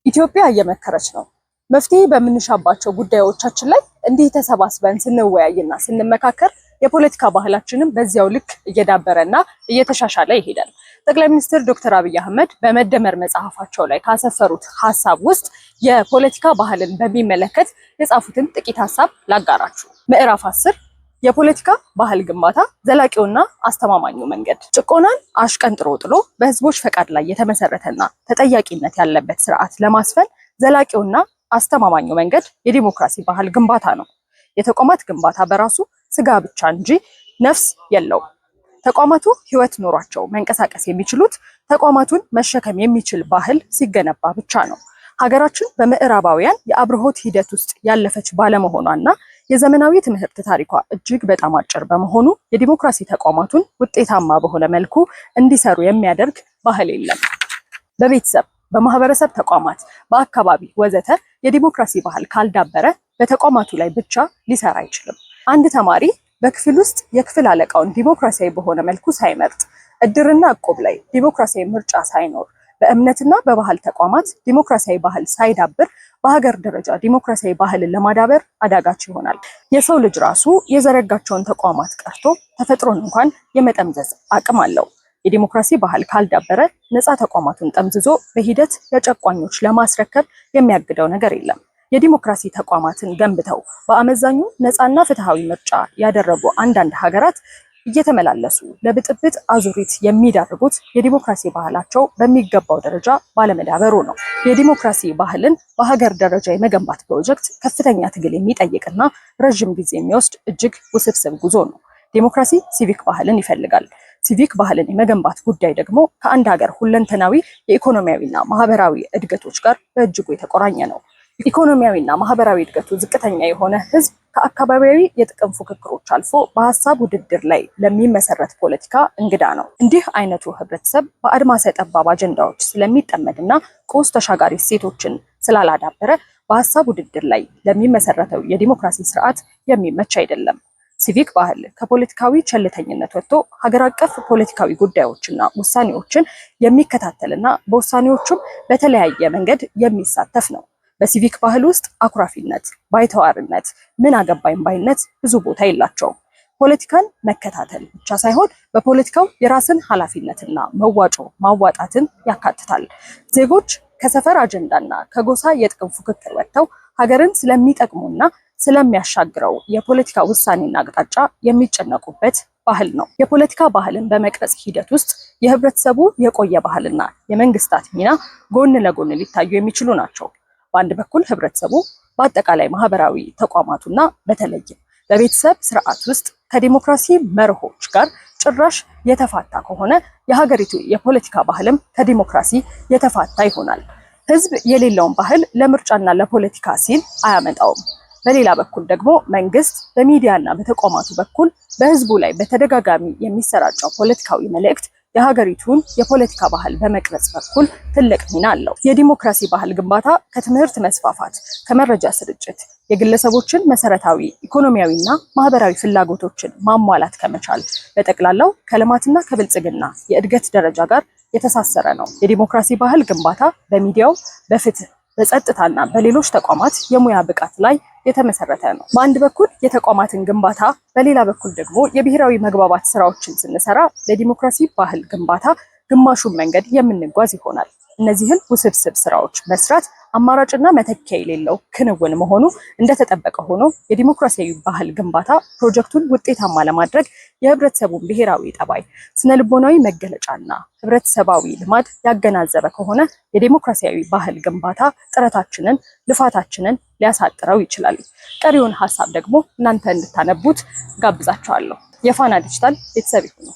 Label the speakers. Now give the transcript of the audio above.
Speaker 1: ኢትዮጵያ እየመከረች ነው። መፍትሄ በምንሻባቸው ጉዳዮቻችን ላይ እንዲህ ተሰባስበን ስንወያይና ስንመካከር የፖለቲካ ባህላችንም በዚያው ልክ እየዳበረና እየተሻሻለ ይሄዳል። ጠቅላይ ሚኒስትር ዶክተር አብይ አህመድ በመደመር መጽሐፋቸው ላይ ካሰፈሩት ሐሳብ ውስጥ የፖለቲካ ባህልን በሚመለከት የጻፉትን ጥቂት ሐሳብ ላጋራችሁ። ምዕራፍ 10 የፖለቲካ ባህል ግንባታ ዘላቂውና አስተማማኙ መንገድ። ጭቆናን አሽቀንጥሮ ጥሎ በህዝቦች ፈቃድ ላይ የተመሰረተና ተጠያቂነት ያለበት ስርዓት ለማስፈን ዘላቂውና አስተማማኙ መንገድ የዲሞክራሲ ባህል ግንባታ ነው። የተቋማት ግንባታ በራሱ ስጋ ብቻ እንጂ ነፍስ የለውም። ተቋማቱ ህይወት ኖሯቸው መንቀሳቀስ የሚችሉት ተቋማቱን መሸከም የሚችል ባህል ሲገነባ ብቻ ነው። ሀገራችን በምዕራባውያን የአብርሆት ሂደት ውስጥ ያለፈች ባለመሆኗና የዘመናዊ ትምህርት ታሪኳ እጅግ በጣም አጭር በመሆኑ የዲሞክራሲ ተቋማቱን ውጤታማ በሆነ መልኩ እንዲሰሩ የሚያደርግ ባህል የለም። በቤተሰብ፣ በማህበረሰብ ተቋማት፣ በአካባቢ ወዘተ የዲሞክራሲ ባህል ካልዳበረ በተቋማቱ ላይ ብቻ ሊሰራ አይችልም። አንድ ተማሪ በክፍል ውስጥ የክፍል አለቃውን ዲሞክራሲያዊ በሆነ መልኩ ሳይመርጥ፣ እድርና እቁብ ላይ ዲሞክራሲያዊ ምርጫ ሳይኖር፣ በእምነትና በባህል ተቋማት ዲሞክራሲያዊ ባህል ሳይዳብር በሀገር ደረጃ ዲሞክራሲያዊ ባህልን ለማዳበር አዳጋች ይሆናል። የሰው ልጅ ራሱ የዘረጋቸውን ተቋማት ቀርቶ ተፈጥሮን እንኳን የመጠምዘዝ አቅም አለው። የዲሞክራሲ ባህል ካልዳበረ ነፃ ተቋማቱን ጠምዝዞ በሂደት ለጨቋኞች ለማስረከብ የሚያግደው ነገር የለም። የዲሞክራሲ ተቋማትን ገንብተው በአመዛኙ ነፃና ፍትሃዊ ምርጫ ያደረጉ አንዳንድ ሀገራት እየተመላለሱ ለብጥብጥ አዙሪት የሚዳርጉት የዲሞክራሲ ባህላቸው በሚገባው ደረጃ ባለመዳበሩ ነው። የዲሞክራሲ ባህልን በሀገር ደረጃ የመገንባት ፕሮጀክት ከፍተኛ ትግል የሚጠይቅና ረዥም ጊዜ የሚወስድ እጅግ ውስብስብ ጉዞ ነው። ዲሞክራሲ ሲቪክ ባህልን ይፈልጋል። ሲቪክ ባህልን የመገንባት ጉዳይ ደግሞ ከአንድ ሀገር ሁለንተናዊ የኢኮኖሚያዊና ማህበራዊ እድገቶች ጋር በእጅጉ የተቆራኘ ነው። ኢኮኖሚያዊና ማህበራዊ እድገቱ ዝቅተኛ የሆነ ህዝብ ከአካባቢያዊ የጥቅም ፉክክሮች አልፎ በሀሳብ ውድድር ላይ ለሚመሰረት ፖለቲካ እንግዳ ነው። እንዲህ አይነቱ ህብረተሰብ በአድማሰ ጠባብ አጀንዳዎች ስለሚጠመድና ቁስ ተሻጋሪ እሴቶችን ስላላዳበረ በሀሳብ ውድድር ላይ ለሚመሰረተው የዲሞክራሲ ስርዓት የሚመች አይደለም። ሲቪክ ባህል ከፖለቲካዊ ቸልተኝነት ወጥቶ ሀገር አቀፍ ፖለቲካዊ ጉዳዮችና ውሳኔዎችን የሚከታተልና በውሳኔዎቹም በተለያየ መንገድ የሚሳተፍ ነው። በሲቪክ ባህል ውስጥ አኩራፊነት፣ ባይተዋርነት፣ ምን አገባኝ ባይነት ብዙ ቦታ የላቸውም። ፖለቲካን መከታተል ብቻ ሳይሆን በፖለቲካው የራስን ኃላፊነትና መዋጮ ማዋጣትን ያካትታል። ዜጎች ከሰፈር አጀንዳና ከጎሳ የጥቅም ፉክክር ወጥተው ሀገርን ስለሚጠቅሙና ስለሚያሻግረው የፖለቲካ ውሳኔና አቅጣጫ የሚጨነቁበት ባህል ነው። የፖለቲካ ባህልን በመቅረጽ ሂደት ውስጥ የህብረተሰቡ የቆየ ባህልና የመንግስታት ሚና ጎን ለጎን ሊታዩ የሚችሉ ናቸው። በአንድ በኩል ህብረተሰቡ በአጠቃላይ ማህበራዊ ተቋማቱና በተለይም በቤተሰብ ስርዓት ውስጥ ከዲሞክራሲ መርሆች ጋር ጭራሽ የተፋታ ከሆነ የሀገሪቱ የፖለቲካ ባህልም ከዲሞክራሲ የተፋታ ይሆናል። ህዝብ የሌለውን ባህል ለምርጫና ለፖለቲካ ሲል አያመጣውም። በሌላ በኩል ደግሞ መንግስት በሚዲያና በተቋማቱ በኩል በህዝቡ ላይ በተደጋጋሚ የሚሰራጨው ፖለቲካዊ መልእክት የሀገሪቱን የፖለቲካ ባህል በመቅረጽ በኩል ትልቅ ሚና አለው። የዲሞክራሲ ባህል ግንባታ ከትምህርት መስፋፋት፣ ከመረጃ ስርጭት፣ የግለሰቦችን መሰረታዊ ኢኮኖሚያዊና ማህበራዊ ፍላጎቶችን ማሟላት ከመቻል በጠቅላላው ከልማትና ከብልጽግና የእድገት ደረጃ ጋር የተሳሰረ ነው። የዲሞክራሲ ባህል ግንባታ በሚዲያው፣ በፍትህ፣ በጸጥታና በሌሎች ተቋማት የሙያ ብቃት ላይ የተመሰረተ ነው። በአንድ በኩል የተቋማትን ግንባታ፣ በሌላ በኩል ደግሞ የብሔራዊ መግባባት ስራዎችን ስንሰራ ለዲሞክራሲ ባህል ግንባታ ግማሹን መንገድ የምንጓዝ ይሆናል። እነዚህን ውስብስብ ስራዎች መስራት አማራጭና መተኪያ የሌለው ክንውን መሆኑ እንደተጠበቀ ሆኖ የዲሞክራሲያዊ ባህል ግንባታ ፕሮጀክቱን ውጤታማ ለማድረግ የህብረተሰቡን ብሔራዊ ጠባይ፣ ስነልቦናዊ መገለጫና ህብረተሰባዊ ልማድ ያገናዘበ ከሆነ የዲሞክራሲያዊ ባህል ግንባታ ጥረታችንን፣ ልፋታችንን ሊያሳጥረው ይችላል። ቀሪውን ሀሳብ ደግሞ እናንተ እንድታነቡት ጋብዛችኋለሁ። የፋና ዲጂታል ቤተሰብ ይሁኑ።